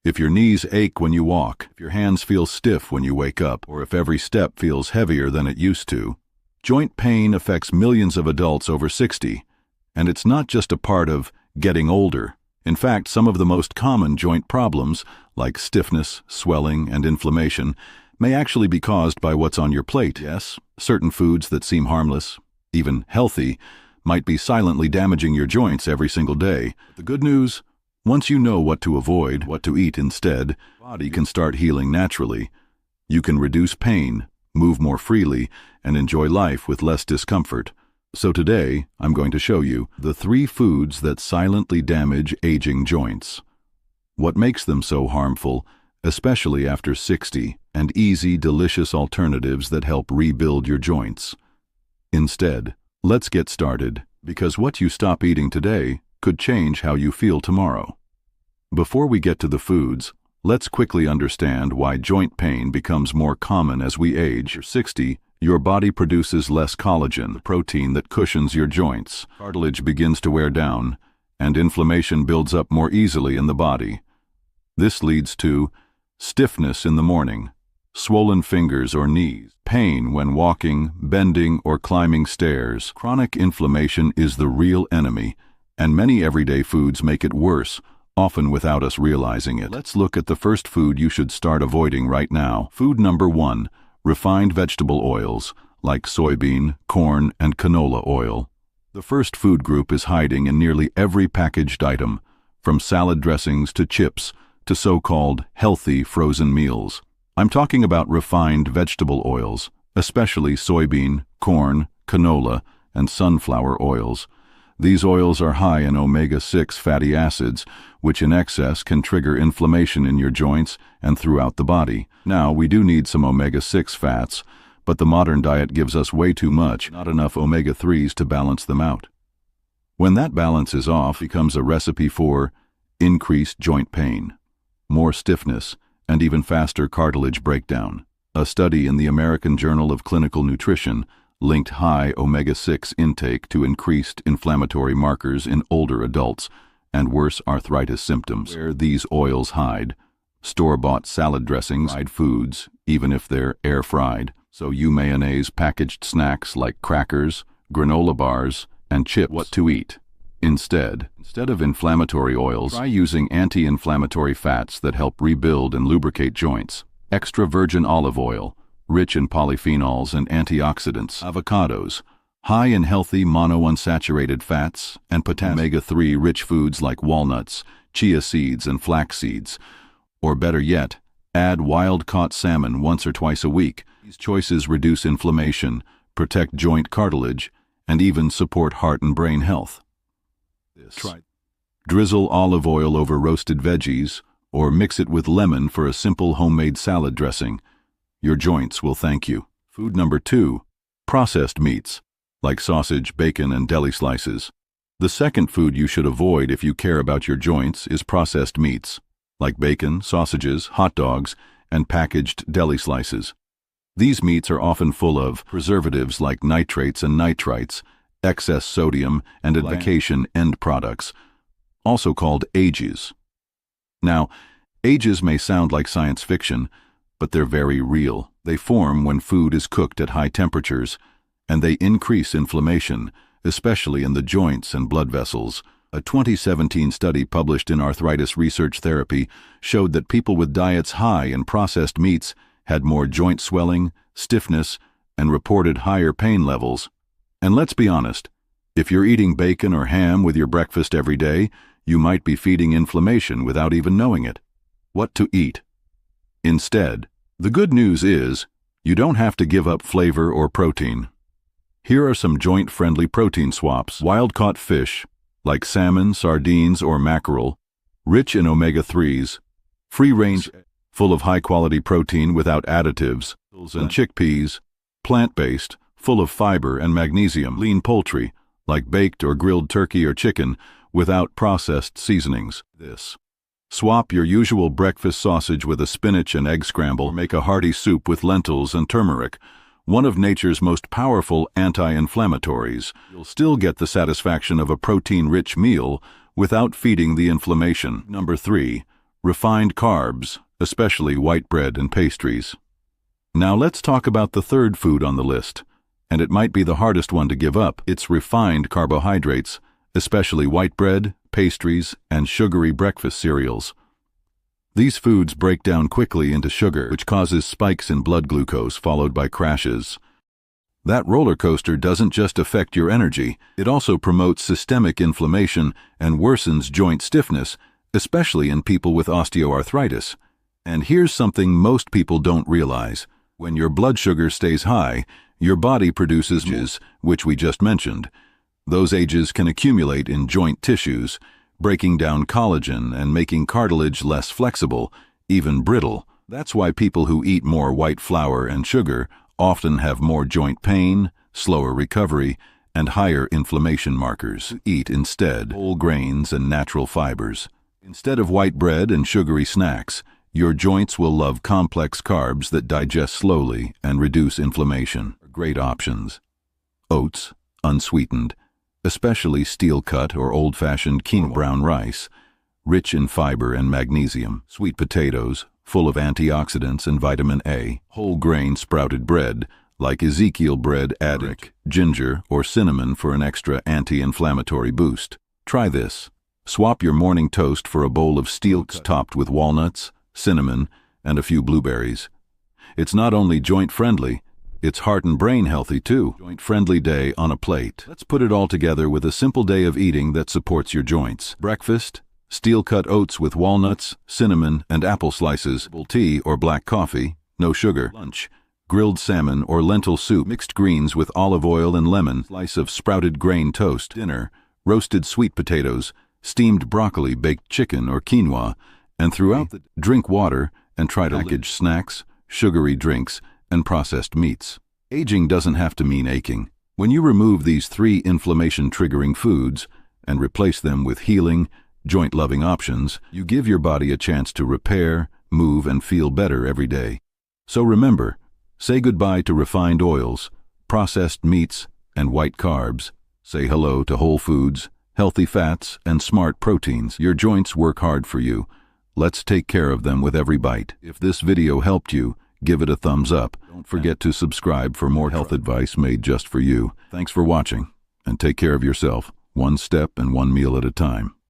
If your knees ache when you walk, if your hands feel stiff when you wake up, or if every step feels heavier than it used to, joint pain affects millions of adults over 60, and it's not just a part of getting older. In fact, some of the most common joint problems, like stiffness, swelling, and inflammation, may actually be caused by what's on your plate. Yes, certain foods that seem harmless, even healthy, might be silently damaging your joints every single day. The good news, once you know what to avoid, what to eat instead, the body can start healing naturally. You can reduce pain, move more freely, and enjoy life with less discomfort. So today, I'm going to show you the 3 foods that silently damage aging joints. What makes them so harmful, especially after 60, and easy, delicious alternatives that help rebuild your joints. Instead, let's get started, because what you stop eating today could change how you feel tomorrow. Before we get to the foods, let's quickly understand why joint pain becomes more common as we age. At 60, your body produces less collagen, the protein that cushions your joints. Cartilage begins to wear down, and inflammation builds up more easily in the body. This leads to stiffness in the morning, swollen fingers or knees, pain when walking, bending, or climbing stairs. Chronic inflammation is the real enemy, and many everyday foods make it worse, often without us realizing it. Let's look at the first food you should start avoiding right now. Food number 1, refined vegetable oils, like soybean, corn, and canola oil. The first food group is hiding in nearly every packaged item, from salad dressings to chips to so-called healthy frozen meals. I'm talking about refined vegetable oils, especially soybean, corn, canola, and sunflower oils. These oils are high in omega-6 fatty acids, which in excess can trigger inflammation in your joints and throughout the body. Now, we do need some omega-6 fats, but the modern diet gives us way too much, not enough omega-3s to balance them out. When that balance is off, it becomes a recipe for increased joint pain, more stiffness, and even faster cartilage breakdown. A study in the American Journal of Clinical Nutrition linked high omega-6 intake to increased inflammatory markers in older adults and worse arthritis symptoms. Where these oils hide: store-bought salad dressings, fried foods, even if they're air-fried, so you mayonnaise packaged snacks like crackers, granola bars, and chips. What to eat? Instead of inflammatory oils, try using anti-inflammatory fats that help rebuild and lubricate joints. Extra virgin olive oil, rich in polyphenols and antioxidants. Avocados, high in healthy monounsaturated fats and potassium. Omega-3 rich foods like walnuts, chia seeds, and flax seeds. Or better yet, add wild-caught salmon once or twice a week. These choices reduce inflammation, protect joint cartilage, and even support heart and brain health. Drizzle olive oil over roasted veggies, or mix it with lemon for a simple homemade salad dressing. Your joints will thank you. Food number 2, processed meats, like sausage, bacon, and deli slices. The second food you should avoid if you care about your joints is processed meats, like bacon, sausages, hot dogs, and packaged deli slices. These meats are often full of preservatives like nitrates and nitrites, excess sodium, and advanced end products, also called ages. Now, ages may sound like science fiction, but they're very real. They form when food is cooked at high temperatures, and they increase inflammation, especially in the joints and blood vessels. A 2017 study published in Arthritis Research Therapy showed that people with diets high in processed meats had more joint swelling, stiffness, and reported higher pain levels. And let's be honest, if you're eating bacon or ham with your breakfast every day, you might be feeding inflammation without even knowing it. What to eat? Instead, the good news is, you don't have to give up flavor or protein. Here are some joint-friendly protein swaps. Wild-caught fish, like salmon, sardines, or mackerel, rich in omega-3s, free-range, full of high-quality protein without additives, and chickpeas, plant-based, full of fiber and magnesium. Lean poultry, like baked or grilled turkey or chicken, without processed seasonings. Swap your usual breakfast sausage with a spinach and egg scramble. Make a hearty soup with lentils and turmeric, one of nature's most powerful anti-inflammatories. You'll still get the satisfaction of a protein-rich meal without feeding the inflammation. Number 3, Refined carbs, especially white bread and pastries. Now let's talk about the third food on the list, and it might be the hardest one to give up. It's refined carbohydrates, especially white bread, pastries, and sugary breakfast cereals. These foods break down quickly into sugar, which causes spikes in blood glucose followed by crashes. That roller coaster doesn't just affect your energy, it also promotes systemic inflammation and worsens joint stiffness, especially in people with osteoarthritis. And here's something most people don't realize. When your blood sugar stays high, your body produces ages, which we just mentioned. Those ages can accumulate in joint tissues, breaking down collagen and making cartilage less flexible, even brittle. That's why people who eat more white flour and sugar often have more joint pain, slower recovery, and higher inflammation markers. Eat instead whole grains and natural fibers. Instead of white bread and sugary snacks, your joints will love complex carbs that digest slowly and reduce inflammation. Great options. Oats, unsweetened, especially steel-cut or old-fashioned quinoa. Brown rice, rich in fiber and magnesium. Sweet potatoes, full of antioxidants and vitamin A. Whole grain sprouted bread, like Ezekiel bread, added ginger or cinnamon for an extra anti-inflammatory boost. Try this. Swap your morning toast for a bowl of steel-cut topped with walnuts, cinnamon, and a few blueberries. It's not only joint-friendly, it's heart and brain healthy too. Joint-friendly day on a plate. Let's put it all together with a simple day of eating that supports your joints. Breakfast, steel-cut oats with walnuts, cinnamon, and apple slices. Tea or black coffee, no sugar. Lunch, grilled salmon or lentil soup. Mixed greens with olive oil and lemon. Slice of sprouted grain toast. Dinner, roasted sweet potatoes, steamed broccoli, baked chicken or quinoa. And throughout the drink water and try to package snacks, sugary drinks, and processed meats. Aging doesn't have to mean aching. When you remove these 3 inflammation-triggering foods and replace them with healing, joint-loving options, you give your body a chance to repair, move, and feel better every day. So remember, say goodbye to refined oils, processed meats, and white carbs. Say hello to whole foods, healthy fats, and smart proteins. Your joints work hard for you. Let's take care of them with every bite. If this video helped you, give it a thumbs up. Don't forget to subscribe for more health advice made just for you. Thanks for watching, and take care of yourself, one step and one meal at a time.